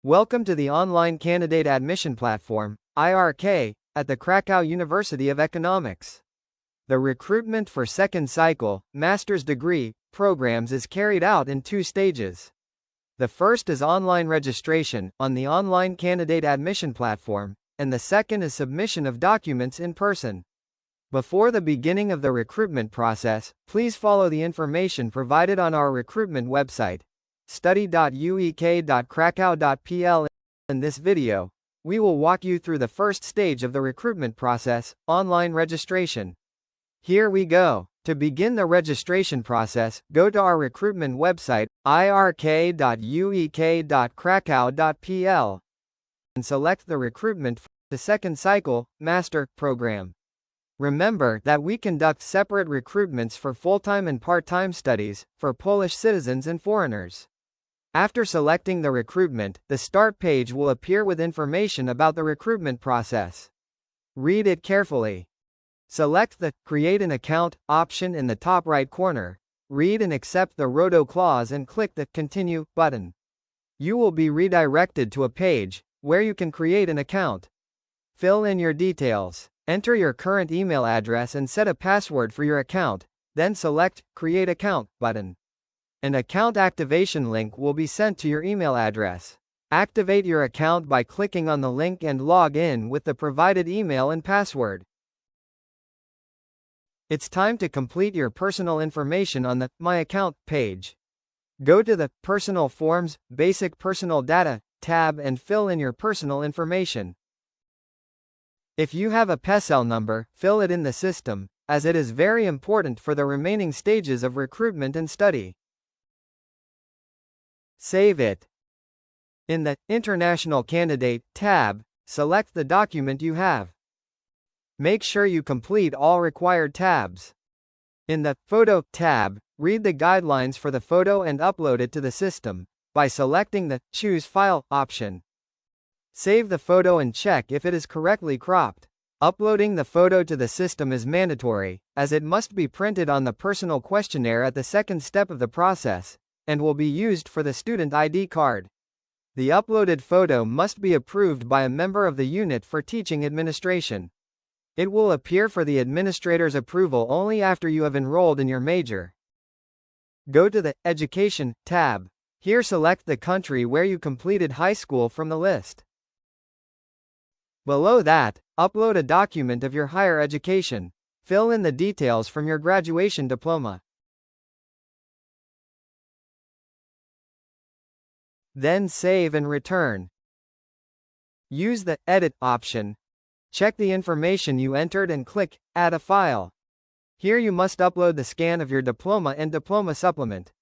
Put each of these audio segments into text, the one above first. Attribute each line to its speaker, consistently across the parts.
Speaker 1: Welcome to the Online Candidate Admission Platform, IRK, at the Krakow University of Economics. The recruitment for second cycle, master's degree, programs is carried out in two stages. The first is online registration, on the Online Candidate Admission Platform, and the second is submission of documents in person. Before the beginning of the recruitment process, please follow the information provided on our recruitment website, study.uek.krakow.pl. In this video, we will walk you through the first stage of the recruitment process, online registration. Here we go. To begin the registration process, go to our recruitment website, irk.uek.krakow.pl, and select the recruitment for the second cycle, master program. Remember that we conduct separate recruitments for full-time and part-time studies, for Polish citizens and foreigners. After selecting the recruitment, the start page will appear with information about the recruitment process. Read it carefully. Select the Create an Account option in the top right corner. Read and accept the RODO clause and click the Continue button. You will be redirected to a page where you can create an account. Fill in your details. Enter your current email address and set a password for your account, then select Create Account button. An account activation link will be sent to your email address. Activate your account by clicking on the link and log in with the provided email and password. It's time to complete your personal information on the My Account page. Go to the Personal Forms, Basic Personal Data tab and fill in your personal information. If you have a PESEL number, fill it in the system, as it is very important for the remaining stages of recruitment and study. Save it. In the International Candidate tab, select the document you have. Make sure you complete all required tabs. In the Photo tab, read the guidelines for the photo and upload it to the system by selecting the Choose File option. Save the photo and check if it is correctly cropped. Uploading the photo to the system is mandatory, as it must be printed on the personal questionnaire at the second step of the process, and will be used for the student ID card. The uploaded photo must be approved by a member of the unit for teaching administration. It will appear for the administrator's approval only after you have enrolled in your major. Go to the Education tab. Here select the country where you completed high school from the list. Below that, upload a document of your higher education. Fill in the details from your graduation diploma. Then save and return. Use the Edit option. Check the information you entered and click Add a file. Here you must upload the scan of your diploma and diploma supplement.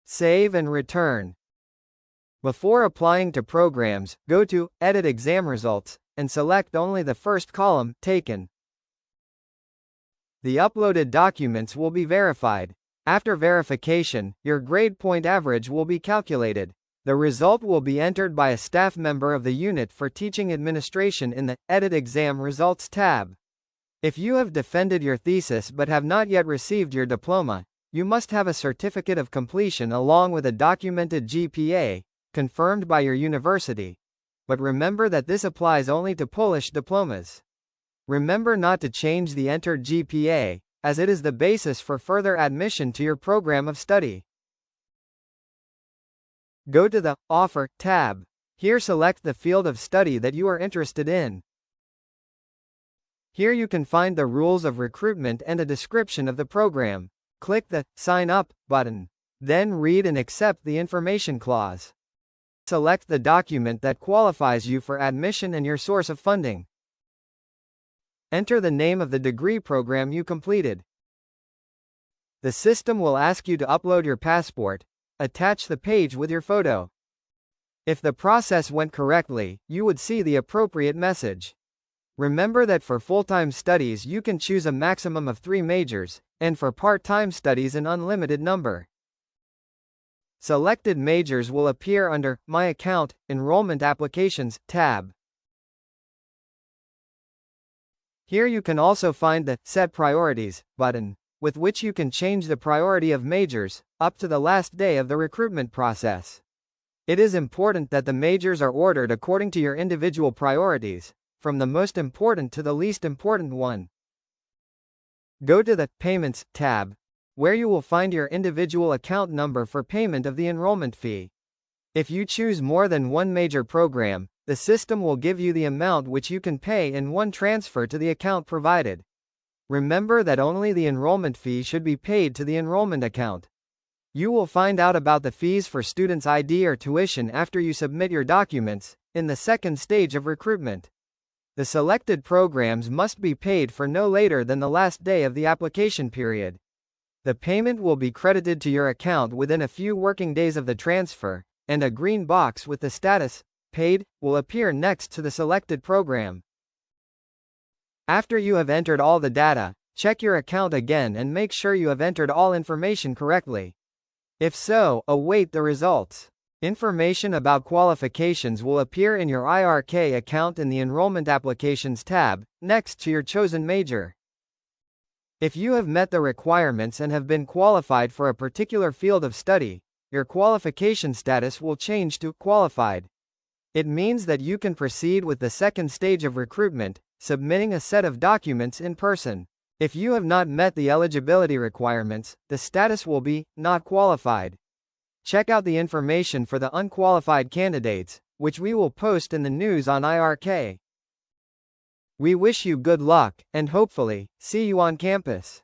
Speaker 1: Save and return. Before applying to programs, go to Edit Exam Results, and select only the first column, Taken. The uploaded documents will be verified. After verification, your grade point average will be calculated. The result will be entered by a staff member of the unit for teaching administration in the Edit Exam Results tab. If you have defended your thesis but have not yet received your diploma, you must have a certificate of completion along with a documented GPA, confirmed by your university. But remember that this applies only to Polish diplomas. Remember not to change the entered GPA, as it is the basis for further admission to your program of study. Go to the Offer tab. Here select the field of study that you are interested in. Here you can find the rules of recruitment and a description of the program. Click the Sign Up button. Then read and accept the information clause. Select the document that qualifies you for admission and your source of funding. Enter the name of the degree program you completed. The system will ask you to upload your passport. Attach the page with your photo. If the process went correctly, you would see the appropriate message. Remember that for full-time studies you can choose a maximum of 3 majors, and for part-time studies an unlimited number. Selected majors will appear under My Account, Enrollment Applications tab. Here you can also find the Set Priorities button, with which you can change the priority of majors, up to the last day of the recruitment process. It is important that the majors are ordered according to your individual priorities, from the most important to the least important one. Go to the Payments tab, where you will find your individual account number for payment of the enrollment fee. If you choose more than one major program, the system will give you the amount which you can pay in one transfer to the account provided. Remember that only the enrollment fee should be paid to the enrollment account. You will find out about the fees for students' ID or tuition after you submit your documents, in the second stage of recruitment. The selected programs must be paid for no later than the last day of the application period. The payment will be credited to your account within a few working days of the transfer, and a green box with the status, Paid, will appear next to the selected program. After you have entered all the data, check your account again and make sure you have entered all information correctly. If so, await the results. Information about qualifications will appear in your IRK account in the Enrollment Applications tab, next to your chosen major. If you have met the requirements and have been qualified for a particular field of study, your qualification status will change to Qualified. It means that you can proceed with the second stage of recruitment, submitting a set of documents in person. If you have not met the eligibility requirements, the status will be Not Qualified. Check out the information for the unqualified candidates, which we will post in the news on IRK. We wish you good luck, and hopefully, see you on campus.